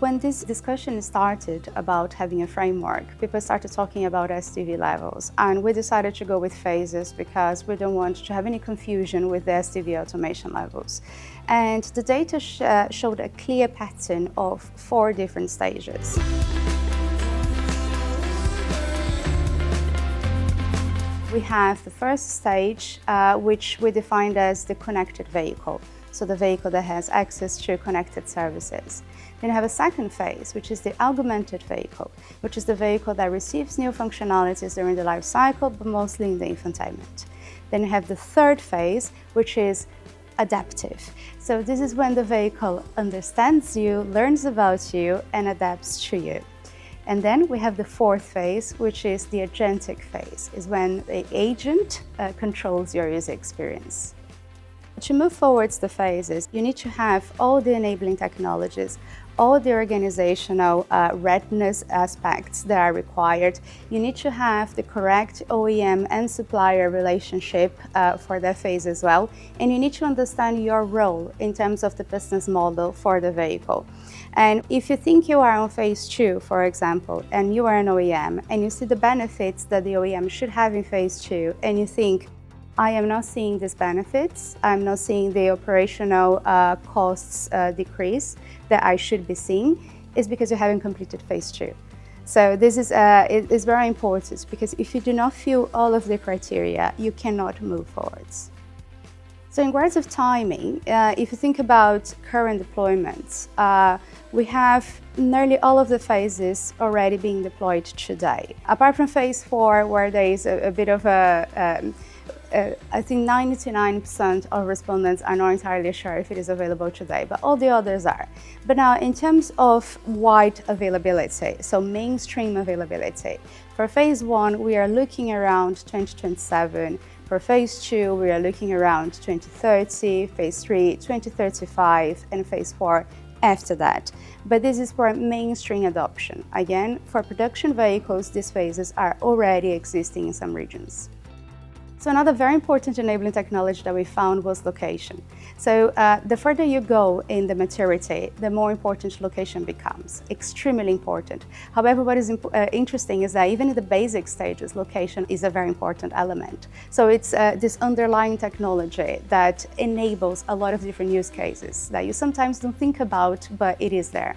When this discussion started about having a framework, people started talking about SDV levels, and we decided to go with phases because we don't want to have any confusion with the SDV automation levels. And the data showed a clear pattern of 4 different stages. We have the first stage, which we defined as the connected vehicle, so the vehicle that has access to connected services. Then you have a second phase, which is the augmented vehicle, which is the vehicle that receives new functionalities during the life cycle, but mostly in the infotainment. Then you have the third phase, which is adaptive. So this is when the vehicle understands you, learns about you, and adapts to you. And then we have the fourth phase, which is the agentic phase, is when the agent controls your user experience. To move forwards the phases, you need to have all the enabling technologies, all the organizational readiness aspects that are required. You need to have the correct OEM and supplier relationship for that phase as well. And you need to understand your role in terms of the business model for the vehicle. And if you think you are on phase 2, for example, and you are an OEM, and you see the benefits that the OEM should have in phase 2, and you think, I am not seeing these benefits, I'm not seeing the operational costs decrease that I should be seeing, is because you haven't completed phase 2. So this is very important, because if you do not fill all of the criteria, you cannot move forwards. So in regards of timing, if you think about current deployments, we have nearly all of the phases already being deployed today. Apart from phase 4, where there is a bit of I think 99% of respondents are not entirely sure if it is available today, but all the others are. But now, in terms of wide availability, so mainstream availability, for phase 1, we are looking around 2027. For phase 2, we are looking around 2030, phase 3, 2035, and phase 4 after that. But this is for mainstream adoption. Again, for production vehicles, these phases are already existing in some regions. So another very important enabling technology that we found was location. So the further you go in the maturity, the more important location becomes, extremely important. However, what is interesting is that even in the basic stages, location is a very important element. So it's this underlying technology that enables a lot of different use cases that you sometimes don't think about, but it is there.